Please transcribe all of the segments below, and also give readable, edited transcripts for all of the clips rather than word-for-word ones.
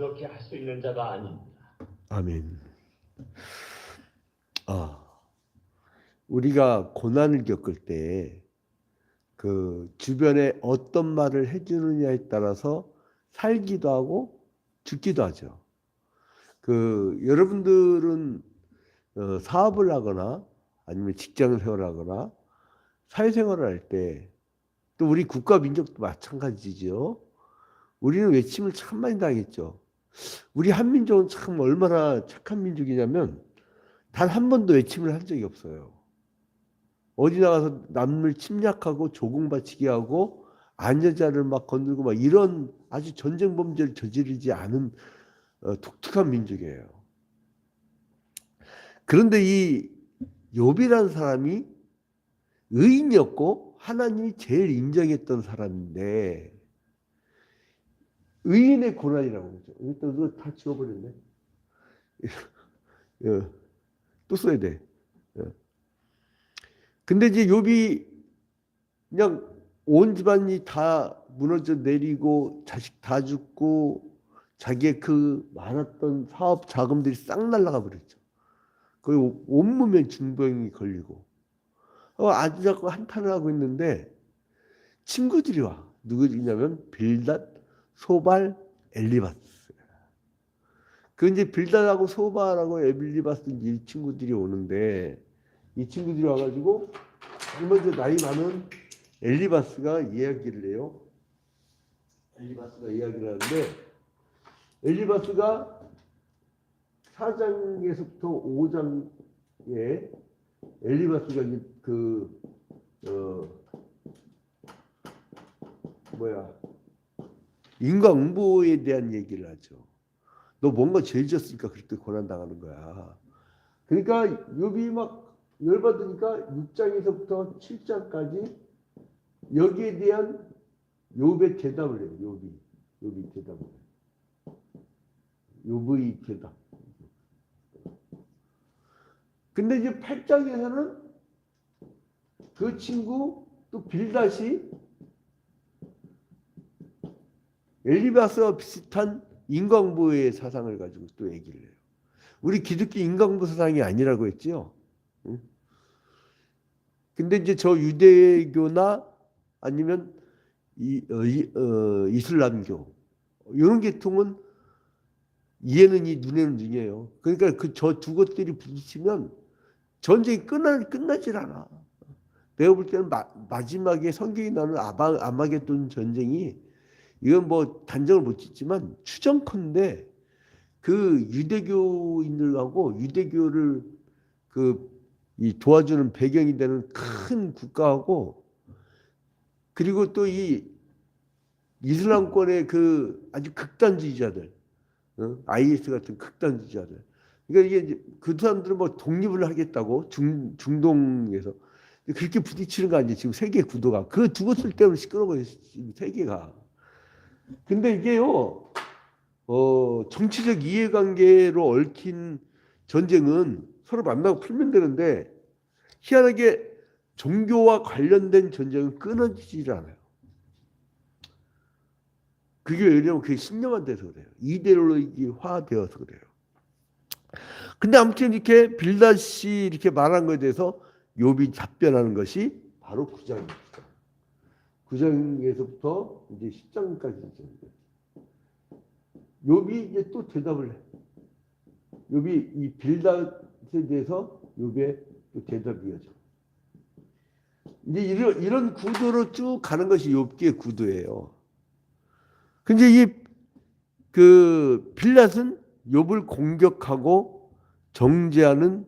그렇게 할 수 있는 자가 아닙니다. 아멘. 우리가 고난을 겪을 때 그 주변에 어떤 말을 해주느냐에 따라서 살기도 하고 죽기도 하죠. 여러분들은 사업을 하거나 아니면 직장을 생활하거나 사회생활을 할 때, 또 우리 국가 민족도 마찬가지죠. 우리는 외침을 참 많이 당했죠. 우리 한민족은 참 얼마나 착한 민족이냐면 단 한 번도 외침을 한 적이 없어요. 어디 나가서 남을 침략하고 조공바치게 하고 안여자를 막 건들고 막 이런 아주 전쟁 범죄를 저지르지 않은 독특한 민족이에요. 그런데 이 욥이라는 사람이 의인이었고 하나님이 제일 인정했던 사람인데, 의인의 고난이라고 그러죠. 이거 다 지워버렸네. 또 써야 돼. 근데 이제 욥이 그냥 온 집안이 다 무너져 내리고 자식 다 죽고 자기의 그 많았던 사업 자금들이 싹 날아가 버렸죠. 거의 온몸에 중병이 걸리고 아주 자꾸 한탄을 하고 있는데 친구들이 와. 누구냐면 빌닷, 소발, 엘리바스. 그 이제 빌닷하고 소발하고 엘리바스 이 친구들이 오는데, 이 친구들이 와가지고 먼저 나이 많은 엘리바스가 이야기를 해요. 엘리바스가 이야기를 하는데, 엘리바스가 4장에서부터 5장에 엘리바스가 인과응보에 대한 얘기를 하죠. 너 뭔가 죄 지었으니까 그렇게 고난당하는 거야. 그러니까 욥이 막 열받으니까 6장에서부터 7장까지 여기에 대한 욥의 대답을 해요. 욥이 대답을 해요. 욥의 대답. 근데 이제 8장에서는 그 친구 또 빌닷이 엘리바스와 비슷한 인과응보의 사상을 가지고 또 얘기를 해요. 우리 기독교 인과응보 사상이 아니라고 했죠. 근데 이제 저 유대교나 아니면 이슬람교 이런 계통은 이해는 이 눈에는 눈이에요. 그러니까 저 두 것들이 부딪히면 전쟁이 끝나질 않아. 내가 볼 때는 마지막에 성경이 나오는 아마겟돈 전쟁이, 이건 뭐 단정을 못 짓지만 추정컨대 그 유대교인들하고 유대교를 이 도와주는 배경이 되는 큰 국가하고, 그리고 또 이 이슬람권의 그 아주 극단주의자들, IS 같은 극단주의자들. 그러니까 이게 그 사람들은 뭐 독립을 하겠다고 중동에서 그렇게 부딪히는 거 아니에요. 지금 세계 구도가 그 두 것을 때문에 시끄러워요. 세계가. 근데 이게요, 정치적 이해관계로 얽힌 전쟁은 서로 만나고 풀면 되는데, 희한하게 종교와 관련된 전쟁은 끊어지질 않아요. 그게 왜냐면 그게 신념화돼서 그래요. 이데올로기화되어서 그래요. 근데 아무튼 이렇게 빌닷이 이렇게 말한 것에 대해서 욥이 답변하는 것이 바로 9장입니다. 9장에서부터 이제 10장까지 욥이 이제 또 대답을 해. 욥이 이 빌닷에 대해서 욥의 또 대답이 이어져. 이제 이런 구도로 쭉 가는 것이 욥기의 구도예요. 근데 빌닷은 욥을 공격하고 정죄하는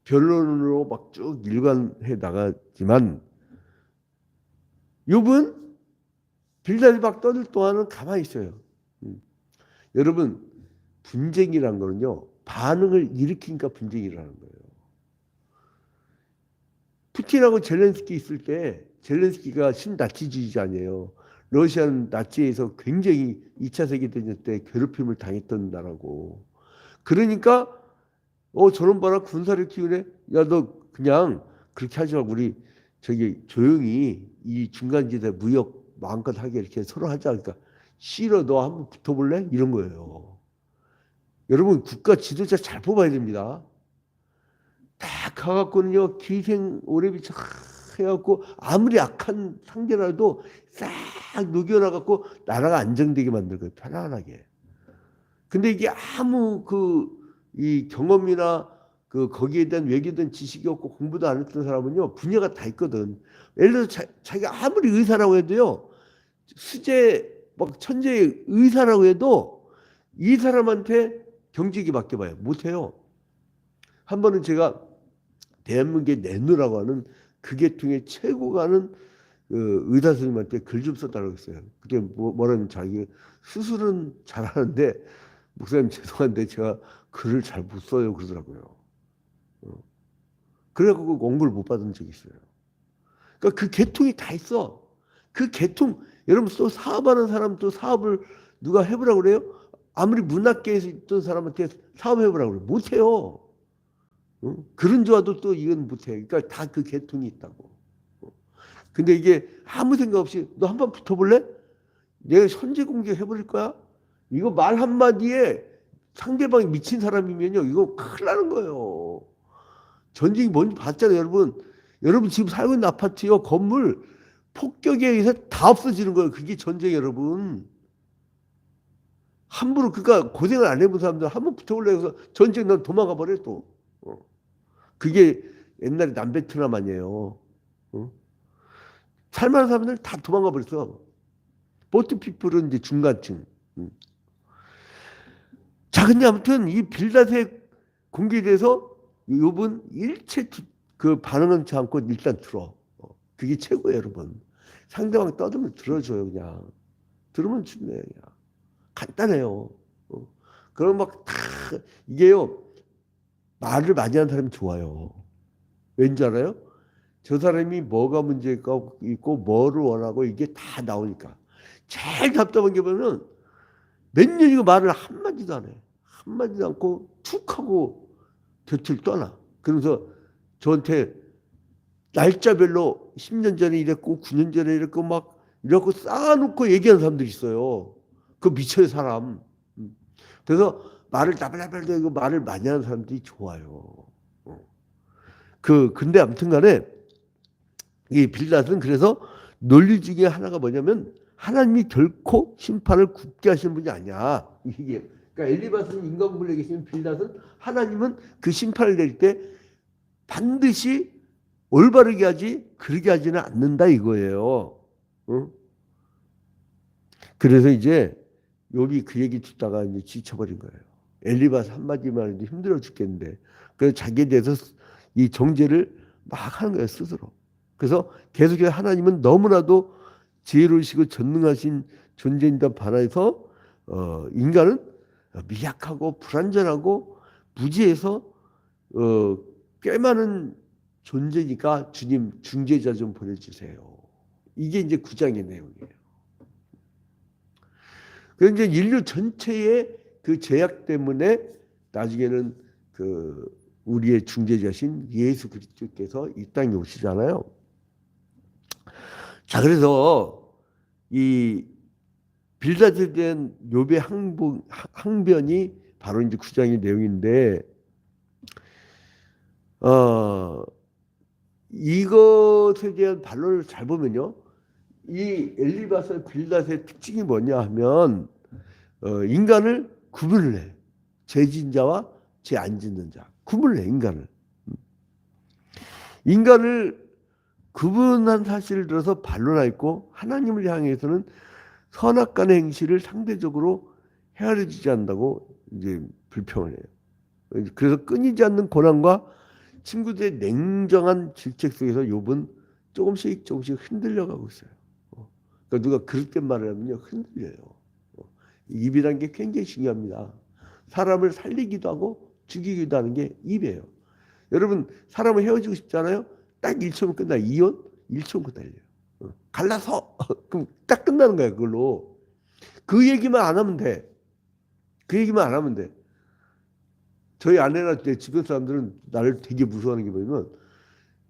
변론으로 막 쭉 일관해 나가지만, 욥은 빌닷이 막 떠들 동안은 가만히 있어요. 여러분, 분쟁이란 거는요, 반응을 일으키니까 분쟁이 일어나는 거예요. 푸틴하고 젤렌스키 있을 때, 젤렌스키가 신나치주의자 아니에요. 러시아는 나치에서 굉장히 2차 세계대전 때 괴롭힘을 당했던 나라고. 그러니까 저런 봐라, 군사를 키우네. 야, 너 그냥 그렇게 하지 말고 우리 저기 조용히 이 중간지대 무역 마음껏 하게 이렇게 서로 하자. 그러니까 싫어, 너 한번 붙어볼래? 이런 거예요. 여러분 국가 지도자 잘 뽑아야 됩니다. 딱 가갖고는요 기생 오래비치 해갖고 아무리 악한 상대라도 싹 녹여놔갖고 나라가 안정되게 만들고 편안하게. 근데 이게 아무 이 경험이나 거기에 대한 외교된 지식이 없고 공부도 안 했던 사람은요 분야가 다 있거든. 예를 들어서 자기가 아무리 의사라고 해도요 수재 막 천재 의사라고 해도 이 사람한테 경직이 맡겨봐요. 못해요. 한 번은 제가 대한민국의 내누라고 하는 그 계통의 최고가 하는 의사 선생님한테 글 좀 써달라고 했어요. 그때 뭐라면 자기 수술은 잘하는데 목사님 죄송한데 제가 글을 잘 못 써요 그러더라고요. 그래갖고 원고를 못 받은 적이 있어요. 그러니까 그 계통이 다 있어. 그 계통 여러분 또 사업하는 사람 또 사업을 누가 해보라고 그래요? 아무리 문학계에서 있던 사람한테 사업해보라고 그래요. 못해요. 그런 좋아도 또 이건 못해. 그러니까 다 그 계통이 있다고. 근데 이게 아무 생각 없이 너 한번 붙어볼래? 내가 선제 공격해버릴 거야? 이거 말 한마디에 상대방이 미친 사람이면요 이거 큰일 나는 거예요. 전쟁이 뭔지 봤잖아요. 여러분 지금 살고 있는 아파트요 건물 폭격에 의해서 다 없어지는 거예요. 그게 전쟁 여러분. 함부로 그러니까 고생을 안 해본 사람들 한번 붙어볼래 해서 전쟁 난 도망가 버려 또. 그게 옛날에 남베트남 아니에요. 살만한 사람들 다 도망가 버렸어. 보트 피플은 이제 중간층. 자, 근데 아무튼 이 빌닷의 공개돼서 요번 일체 반응하지 않고 일단 들어. 그게 최고예요, 여러분. 상대방 떠들면 들어줘요, 그냥. 들으면 좋네, 그냥. 간단해요. 그럼 막 다 이게요. 말을 많이 하는 사람이 좋아요. 왠지 알아요? 저 사람이 뭐가 문제가 있고 뭐를 원하고 이게 다 나오니까. 제일 답답한 게 뭐냐면 몇 년이고 말을 한마디도 안 해. 한마디도 않고 툭 하고 곁을 떠나. 그러면서 저한테 날짜별로 10년 전에 이랬고 9년 전에 이랬고 막 이렇게 쌓아놓고 얘기하는 사람들이 있어요. 그 미쳐요 사람. 그래서 말을 나발나발대고 말을 많이 하는 사람들이 좋아요. 근데 아무튼간에 이 빌닷은 그래서 논리 중에 하나가 뭐냐면 하나님이 결코 심판을 굳게 하시는 분이 아니야. 이게 그러니까 엘리바스는 인간물에 계시면 빌닷은 하나님은 그 심판을 낼 때 반드시 올바르게 하지 그러게 하지는 않는다 이거예요. 그래서 이제 욥이 그 얘기 듣다가 이제 지쳐버린 거예요. 엘리바스 한마디만 해도 힘들어 죽겠는데 그래서 자기에 대해서 이 정죄를 막 하는 거예요 스스로. 그래서 계속해서 하나님은 너무나도 지혜로우시고 전능하신 존재인다 반해서 인간은 미약하고 불완전하고 무지해서 꽤 많은 존재니까 주님 중재자 좀 보내주세요. 이게 이제 9장의 내용이에요. 그래서 이제 인류 전체의 그 죄악 때문에 나중에는 우리의 중재자신 예수 그리스도께서 이 땅에 오시잖아요. 자, 그래서 이 빌닷에 대한 욥의 항변이 바로 이제 9장의 내용인데, 이것에 대한 반론을 잘 보면요. 이 엘리바스 빌닷의 특징이 뭐냐 하면, 인간을 구분을 해. 죄 짓는 자와 죄 안 짓는 자. 구분을 해, 인간을. 인간을 구분한 사실을 들어서 반론하였고 하나님을 향해서는 선악간의 행실을 상대적으로 헤아려지지 않는다고 이제 불평을 해요. 그래서 끊이지 않는 고난과 친구들의 냉정한 질책 속에서 욥은 조금씩 흔들려가고 있어요. 그러니까 누가 그릇된 말을 하면요 흔들려요. 입이라는 게 굉장히 중요합니다. 사람을 살리기도 하고 죽이기도 하는 게 입이에요. 여러분 사람을 헤어지고 싶잖아요. 딱 1초면 끝나. 이혼 1초면 끝나요. 갈라서 그럼 딱 끝나는 거야 그걸로. 그 얘기만 안 하면 돼. 그 얘기만 안 하면 돼. 저희 아내나 제 주변 사람들은 나를 되게 무서워하는 게 뭐냐면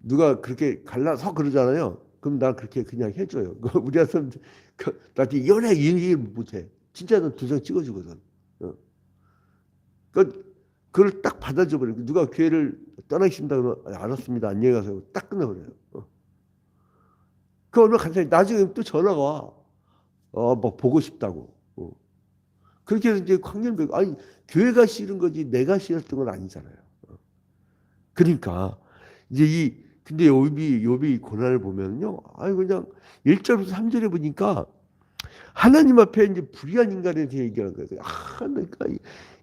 누가 그렇게 갈라서 그러잖아요. 그럼 난 그렇게 그냥 해줘요. 우리 아들 나한테 연애 얘기를 못해. 진짜 난 2장 찍어주거든. 어. 그걸 딱 받아줘 버려. 누가 교회를 떠나신다 그러면 알았습니다. 안녕히 가세요. 딱 끝내버려요. 그 얼마나 간단해. 나중에 또 전화가 와. 뭐 보고 싶다고. 그렇게 해서 이제 관계를 아니 교회가 싫은 거지 내가 싫었던 건 아니잖아요. 그러니까 이제 근데 욥이 고난을 보면요. 아니 그냥 1절부터 3절에 보니까 하나님 앞에 이제 불의한 인간에 대해 얘기하는 거예요.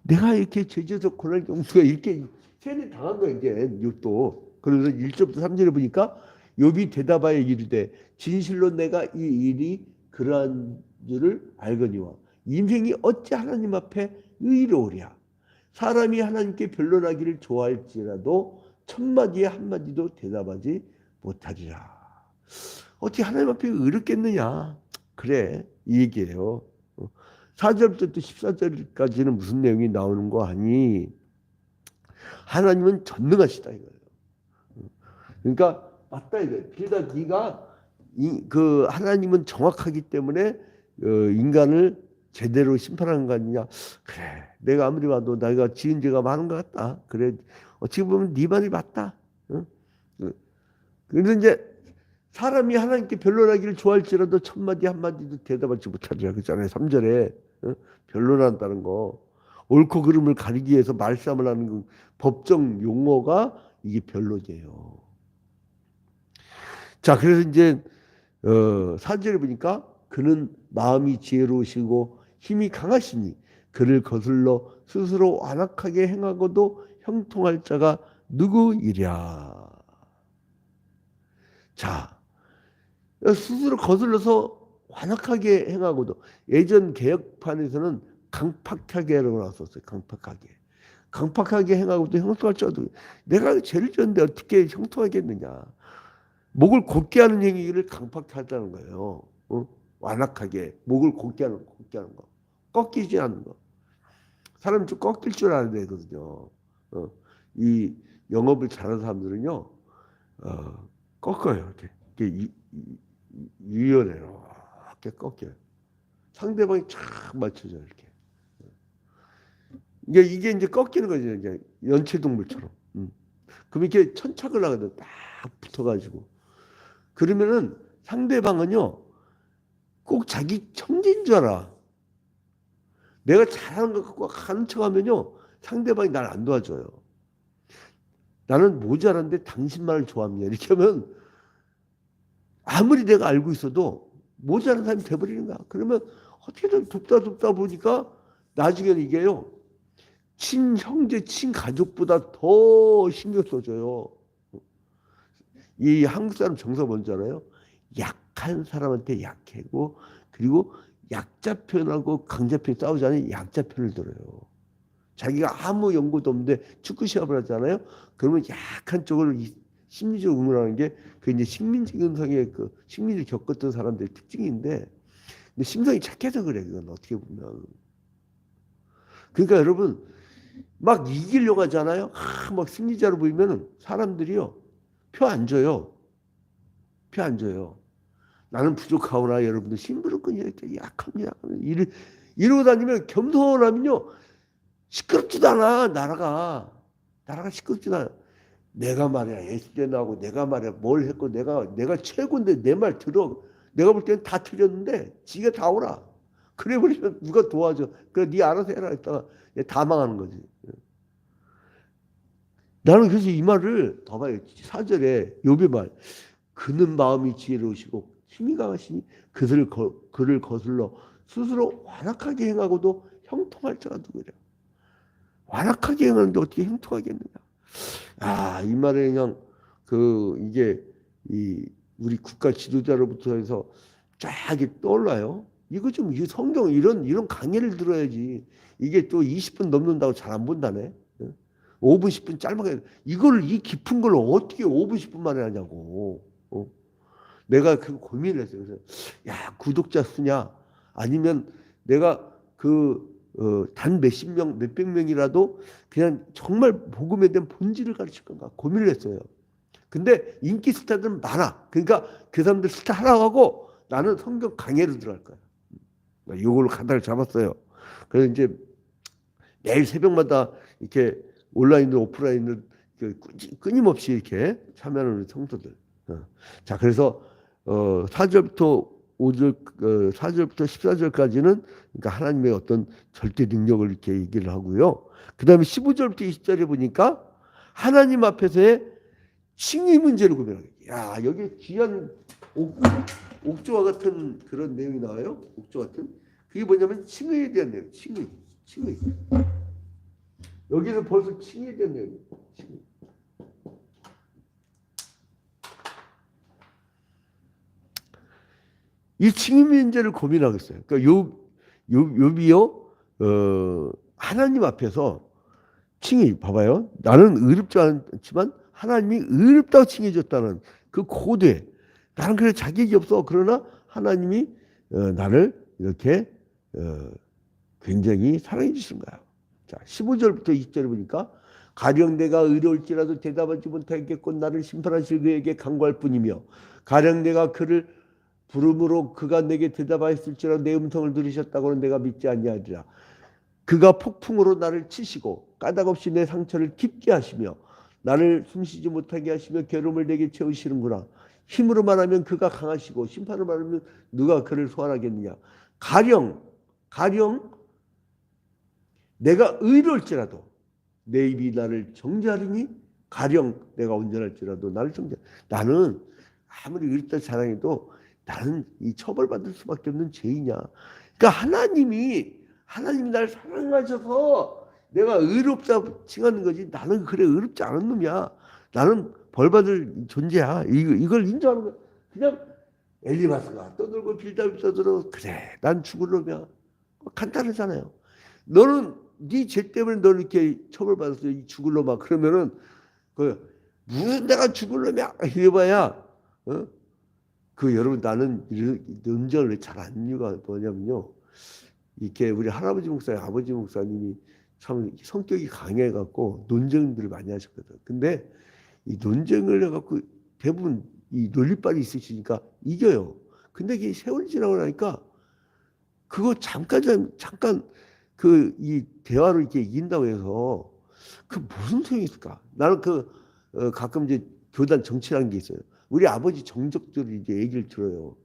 내가 이렇게 죄져서 고난 경수가 이렇게 세뇌 당한 거야 이제 욥도. 그래서 1절부터 3절에 보니까 욥이 대답하여 이르되 진실로 내가 이 일이 그러한 줄을 알거니와 인생이 어찌 하나님 앞에 의로우랴. 사람이 하나님께 변론하기를 좋아할지라도 첫마디에 한마디도 대답하지 못하리라. 어떻게 하나님 앞에 의롭겠느냐. 그래 이 얘기예요. 4절부터 또 14절까지는 무슨 내용이 나오는 거 아니. 하나님은 전능하시다 이거예요. 그러니까 맞다 이거예요. 그러다 네가 그 하나님은 정확하기 때문에 인간을 제대로 심판하는 거 아니냐. 그래 내가 아무리 봐도 내가 지은 죄가 많은 것 같다. 그래 어떻게 보면 네 말이 맞다. 그래서 이제 사람이 하나님께 변론하기를 좋아할지라도 첫마디 한마디도 대답하지 못하리라 그랬잖아요. 3절에 변론한다는 거 옳고 그름을 가리기 위해서 말싸움을 하는 그 법정 용어가 이게 변론이에요. 자 그래서 이제 4절에 보니까 그는 마음이 지혜로우시고 힘이 강하시니 그를 거슬러 스스로 완악하게 행하고도 형통할 자가 누구이랴. 자 스스로 거슬러서 완악하게 행하고도 예전 개혁판에서는 강팍하게라고 나왔었어요. 강팍하게 행하고도 형통할 자가 누구. 내가 죄를 지었는데 어떻게 형통하겠느냐. 목을 곧게 하는 행위를 강팍하게 하다는 거예요. 완악하게 목을 곧게 하는 거. 꺾이지 않는 거. 사람이 좀 꺾일 줄 알아야 되거든요. 이 영업을 잘하는 사람들은요. 꺾어요. 이렇게 유연해요. 이렇게 꺾여요. 상대방이 쫙 맞춰져요. 이렇게. 이게 이제 꺾이는 거죠. 이제 연체동물처럼. 그럼 이렇게 천착을 하거든. 딱 붙어가지고. 그러면은 상대방은요. 꼭 자기 형제인 줄 알아. 내가 잘하는 것 갖고 가는 척하면요. 상대방이 날 안 도와줘요. 나는 모자란데 당신만을 좋아합니다. 이렇게 하면 아무리 내가 알고 있어도 모자란 사람이 돼버리는 거야. 그러면 어떻게든 돕다 보니까 나중에는 이게요. 친형제, 친가족보다 더 신경 써줘요. 이 한국 사람 정서 뭔지 알아요? 약한 사람한테 약하고 그리고 약자 편하고 강자 편 싸우자니 약자 편을 들어요. 자기가 아무 연고도 없는데 축구 시합을 하잖아요. 그러면 약한 쪽을 심리적으로 응원하는 게 그 이제 식민지 근성의 그 식민지를 겪었던 사람들의 특징인데, 근데 심성이 착해서 그래. 그건 어떻게 보면. 그러니까 여러분 막 이기려고 하잖아요. 막 승리자로 보이면은 사람들이요 표 안 줘요. 표 안 줘요. 나는 부족하구나. 여러분들 심부름꾼이 약합니다. 이러고 다니면 겸손하면요 시끄럽지도 않아. 나라가 시끄럽지도 않아. 내가 말이야 예수대 나오고 내가 말이야 뭘 했고 내가 최고인데 내 말 들어. 내가 볼 때는 다 틀렸는데 지가 다 오라. 그래 버리면 누가 도와줘. 그래 네 알아서 해라 했다가 다 망하는 거지. 나는 그래서 이 말을 더 봐요. 4절에 욥의 말. 그는 마음이 지혜로우시고 힘이 강하시니 그를 거슬러 스스로 완악하게 행하고도 형통할 자가 누구냐. 완악하게 행하는데 어떻게 형통하겠느냐. 이 말에 그냥 이게 우리 국가 지도자로부터 해서 쫙 떠올라요. 이거 좀 이 성경 이런 강의를 들어야지. 이게 또 20분 넘는다고 잘 안 본다네. 5분 10분 짧게 이 깊은 걸 어떻게 5분 10분 만에 하냐고. 내가 그 고민을 했어요. 그래서 구독자 수냐 아니면 내가 단 몇백 명이라도 그냥 정말 복음에 대한 본질을 가르칠 건가 고민을 했어요. 근데 인기 스타들은 많아. 그러니까 그 사람들 스타 하라고 하고 나는 성경 강해로 들어갈 거야. 이걸로 가닥을 잡았어요. 그래서 이제 매일 새벽마다 이렇게 온라인으로 오프라인으로 끊임없이 이렇게 참여하는 성도들. 자, 그래서 4절부터 5절, 4절부터 14절까지는 그러니까 하나님의 어떤 절대 능력을 이렇게 얘기를 하고요. 그 다음에 15절부터 20절에 보니까 하나님 앞에서의 칭의 문제를 고민하게. 야, 여기 귀한 옥조와 같은 그런 내용이 나와요. 옥조 같은. 그게 뭐냐면 칭의에 대한 내용. 칭의. 여기서 벌써 칭의에 대한 내용. 칭의. 이 칭의 문제를 고민하겠어요. 그러니까 욥이요, 하나님 앞에서 칭의, 봐봐요. 나는 의롭지 않지만 하나님이 의롭다고 칭해줬다는 그 고대. 나는 그래 자격이 없어. 그러나 하나님이 나를 이렇게 굉장히 사랑해 주신 거야. 자, 15절부터 20절에 보니까 가령 내가 의로울지라도 대답하지 못하겠고 나를 심판하실 그에게 간구할 뿐이며 가령 내가 그를 부름으로 그가 내게 대답하였을지라도 내 음성을 들으셨다고는 내가 믿지 아니하리라. 그가 폭풍으로 나를 치시고 까닭없이 내 상처를 깊게 하시며 나를 숨쉬지 못하게 하시며 괴로움을 내게 채우시는구나. 힘으로 말하면 그가 강하시고 심판으로 말하면 누가 그를 소환하겠느냐. 가령 내가 의로울지라도 내 입이 나를 정죄하리니 가령 내가 온전할지라도 나를 정죄. 나는 아무리 의롭다 자랑해도 나는 이 처벌받을 수밖에 없는 죄이냐. 그러니까 하나님이 나를 사랑하셔서 내가 의롭다고 칭하는 거지. 나는 그래 의롭지 않은 놈이야. 나는 벌받을 존재야. 이걸 인정하는 거야. 그냥 엘리바스가 떠들고 빌답이 떠들어 그래 난 죽을 놈이야. 간단하잖아요. 너는 네 죄 때문에 너는 이렇게 처벌받았어. 이 죽을 놈아. 그러면은 그 무슨 내가 죽을 놈이야. 이래봐야 여러분 나는 논쟁을 잘 안 이유가 뭐냐면요. 이렇게 우리 할아버지 목사님, 아버지 목사님이 참 성격이 강해갖고 논쟁들을 많이 하셨거든. 근데 이 논쟁을 해갖고 대부분 이 논리빨이 있으시니까 이겨요. 근데 이게 세월이 지나고 나니까 그거 잠깐 그 이 대화로 이렇게 이긴다고 해서 그 무슨 소용이 있을까? 나는 가끔 이제 교단 정치라는 게 있어요. 우리 아버지 정적들이 이제 얘기를 들어요.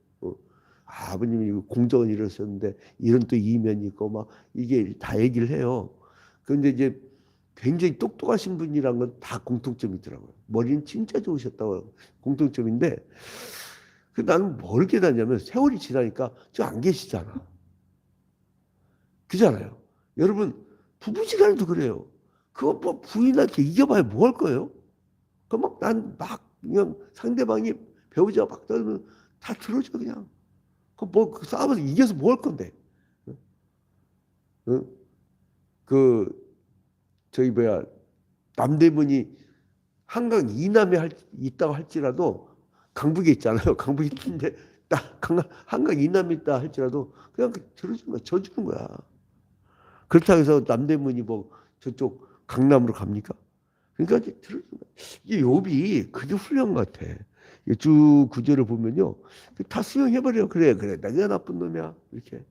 아버님이 공적은 이러셨는데 이런 또 이면이 있고 막 이게 다 얘기를 해요. 그런데 이제 굉장히 똑똑하신 분이란 건 다 공통점이 있더라고요. 머리는 진짜 좋으셨다고 공통점인데 나는 뭘 깨닫냐면 세월이 지나니까 저 안 계시잖아. 그잖아요. 여러분 부부지간에도 그래요. 그거 뭐 부인한테 이겨봐야 뭐 할 거예요? 난 그냥 상대방이 배우자가 막 떨면 다 들어줘 그냥. 그 싸움에서 이겨서 뭐 할 건데? 저기 남대문이 한강 이남에 있다고 할지라도 강북에 있잖아요. 강북에 있는데 한강 이남에 있다 할지라도 그냥 들어주는 거야. 져주는 거야. 그렇다고 해서 남대문이 뭐 저쪽 강남으로 갑니까? 그러니까 이제 들어주는 거야. 이게 욥이 그게 훌륭한 것 같아. 쭉 구절을 보면요. 다 수용해버려. 그래. 내가 나쁜 놈이야. 이렇게.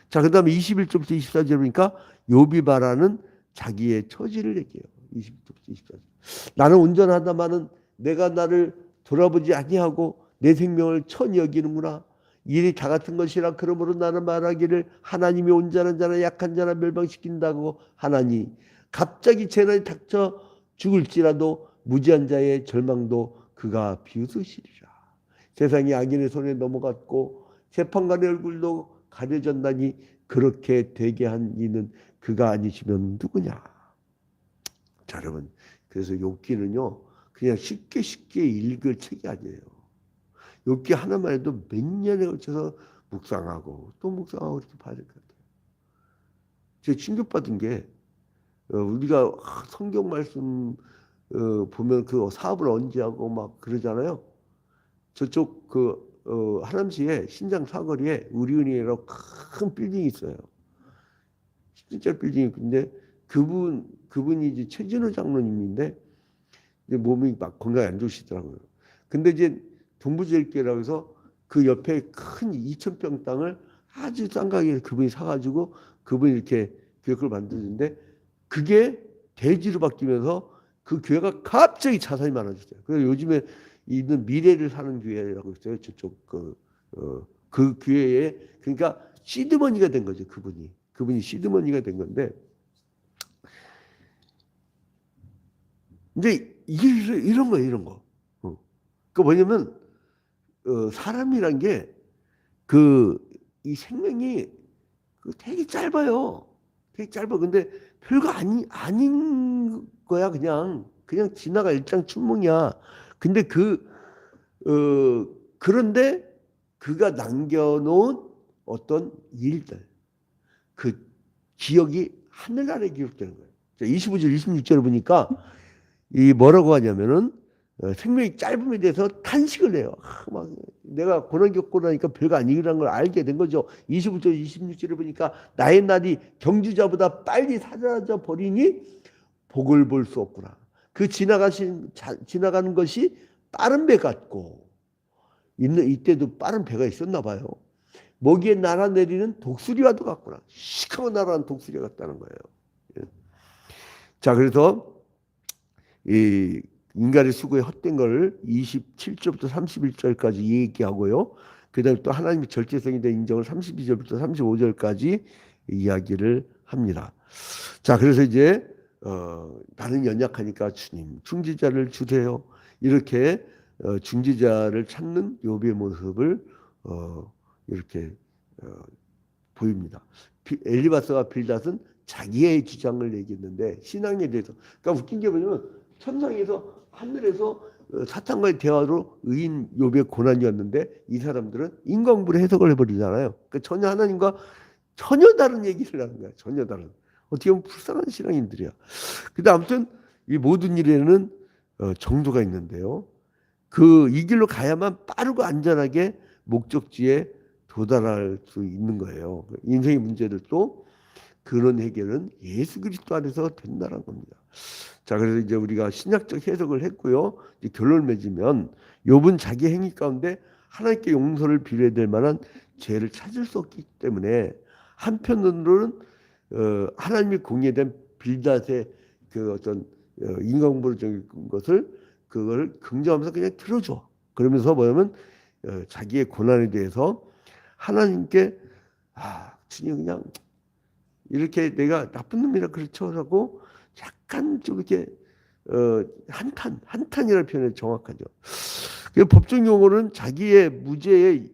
자, 그 다음에 21절부터 24절 보니까 욥이 말하는 자기의 처지를 얘기해요. 21절부터 24절. 나는 온전하다마는 내가 나를 돌아보지 아니하고 내 생명을 천히 여기는구나. 일이 다 같은 것이라 그러므로 나는 말하기를 하나님이 온전한 자나 약한 자나 멸망시킨다고 하나니 갑자기 재난이 닥쳐 죽을지라도 무지한 자의 절망도 그가 비웃으시리라. 세상이 악인의 손에 넘어갔고 재판관의 얼굴도 가려졌나니 그렇게 되게 한 이는 그가 아니시면 누구냐. 자, 여러분 그래서 욥기는요 그냥 쉽게 읽을 책이 아니에요. 욥기 하나만 해도 몇 년에 걸쳐서 묵상하고 또 묵상하고 이렇게 봐야 될 것 같아요. 제가 충격받은 게 우리가 성경 말씀 보면 그 사업을 언제 하고 막 그러잖아요. 저쪽 하남시에 신장 사거리에 우리은행이라고 큰 빌딩이 있어요. 10층짜리 빌딩이 있는데 그분이 이제 최진호 장로님인데 몸이 막 건강이 안 좋으시더라고요. 근데 이제 동부제일교회라고 해서 그 옆에 큰 2,000평 땅을 아주 싼 가격에 그분이 사가지고 그분이 이렇게 교회를 만드는데 그게 대지로 바뀌면서 그 교회가 갑자기 자산이 많아졌어요. 그래서 요즘에 있는 미래를 사는 교회라고 있어요. 저쪽 그 교회에 그러니까 시드머니가 된 거죠. 그분이 시드머니가 된 건데 이제 이게 이런 거예요. 이런 거. 그 뭐냐면 사람이란 게 이 생명이 되게 짧아요. 되게 짧아. 근데 별거 아닌 거야. 그냥 지나가 일장춘몽이야. 근데 그런데 그가 남겨놓은 어떤 일들, 그 기억이 하늘나라에 기록되는 거예요. 25절, 26절을 보니까 이 뭐라고 하냐면은 생명이 짧음에 대해서 탄식을 해요. 막 내가 고난 겪고 나니까 별거 아니라는 걸 알게 된 거죠. 25절, 26절을 보니까 나의 날이 경주자보다 빨리 사라져 버리니 복을 볼 수 없구나. 그 지나가는 것이 빠른 배 같고 이때도 빠른 배가 있었나 봐요. 먹이에 날아내리는 독수리와도 같구나. 시커먼 날아가는 독수리 같다는 거예요. 자, 그래서 이 인간의 수고에 헛된 걸 27절부터 31절까지 얘기하고요. 그 다음에 또 하나님의 절제성에 대한 인정을 32절부터 35절까지 이야기를 합니다. 자, 그래서 이제 나는 연약하니까 주님 중지자를 주세요. 이렇게 중지자를 찾는 욥의 모습을 이렇게 보입니다. 엘리바스와 빌닷은 자기의 주장을 얘기했는데 신앙에 대해서 그러니까 웃긴 게 뭐냐면 천상에서 하늘에서 사탄과의 대화로 의인 욥의 고난이었는데 이 사람들은 인과응보를 해석을 해버리잖아요. 그러니까 전혀 하나님과 전혀 다른 얘기를 하는 거야. 전혀 다른. 어떻게 보면 불쌍한 신앙인들이야. 근데 아무튼 이 모든 일에는 정도가 있는데요. 이 길로 가야만 빠르고 안전하게 목적지에 도달할 수 있는 거예요. 인생의 문제들도 그런 해결은 예수 그리스도 안에서 된다는 겁니다. 자, 그래서 이제 우리가 신약적 해석을 했고요. 이제 결론을 맺으면 욥은 자기 행위 가운데 하나님께 용서를 빌어야 될 만한 죄를 찾을 수 없기 때문에 한편으로는 하나님이 공예된 빌닷의 그 어떤 인간공부적인 것을 그걸 긍정하면서 그냥 들어줘. 그러면서 뭐냐면 자기의 고난에 대해서 하나님께 주님 그냥 이렇게 내가 나쁜 놈이라 그렇죠라고 약간 좀 이렇게 한탄이라는 표현이 정확하죠. 법정 용어는 자기의 무죄함을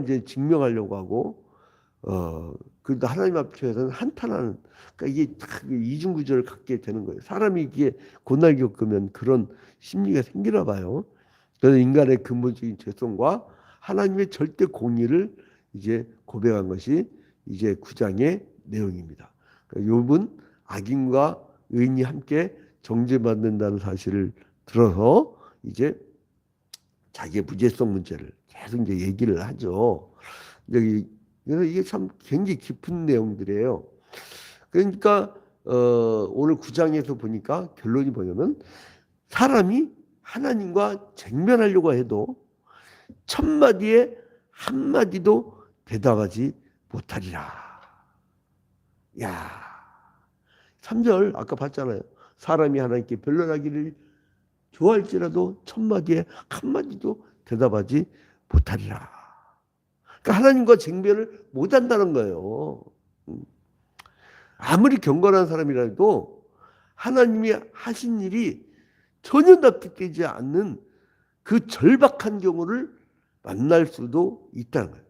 이제 증명하려고 하고 그런데 하나님 앞에서는 한탄하는 그러니까 이게 이중 구조를 갖게 되는 거예요. 사람이 이게 고난을 겪으면 그런 심리가 생기나 봐요. 그래서 인간의 근본적인 죄성과 하나님의 절대 공의를 이제 고백한 것이 이제 9장의 내용입니다. 욥은 악인과 의인이 함께 정죄받는다는 사실을 들어서 이제 자기의 무죄성 문제를 계속 이제 얘기를 하죠. 그래서 이게 참 굉장히 깊은 내용들이에요. 그러니까 오늘 9장에서 보니까 결론이 뭐냐면 사람이 하나님과 쟁변하려고 해도 천마디에 한마디도 대답하지 못하리라. 야, 3절 아까 봤잖아요. 사람이 하나님께 변론하기를 좋아할지라도 천마디에 한마디도 대답하지 못하리라. 그러니까 하나님과 쟁변을 못한다는 거예요. 아무리 경건한 사람이라도 하나님이 하신 일이 전혀 납득되지 않는 그 절박한 경우를 만날 수도 있다는 거예요.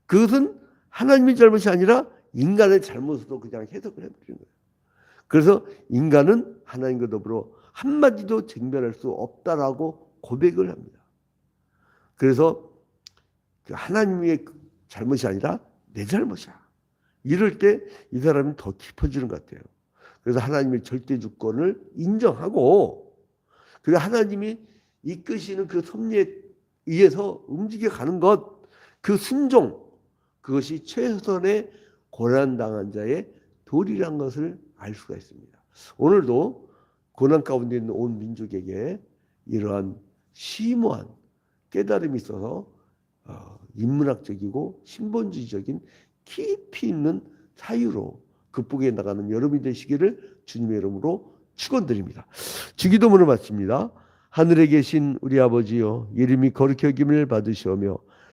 그것은 하나님의 잘못이 아니라 인간의 잘못으로 그냥 해석을 해버리는 거예요. 그래서 인간은 하나님과 더불어 한마디도 쟁변할 수 없다라고 고백을 합니다. 그래서 하나님의 잘못이 아니라 내 잘못이야. 이럴 때 이 사람은 더 깊어지는 것 같아요. 그래서 하나님의 절대 주권을 인정하고 그리고 하나님이 이끄시는 그 섭리에 의해서 움직여가는 것, 그 순종, 그것이 최선의 고난당한 자의 도리란 것을 알 수가 있습니다. 오늘도 고난 가운데 있는 온 민족에게 이러한 심오한 깨달음이 있어서 인문학적이고 신본주의적인 깊이 있는 사유로 극복해 나가는 여러분이 되시기를 주님의 이름으로 축원드립니다. 주기도문을 마칩니다. 하늘에 계신 우리 아버지여, 이름이 거룩히 여김을 받으시오며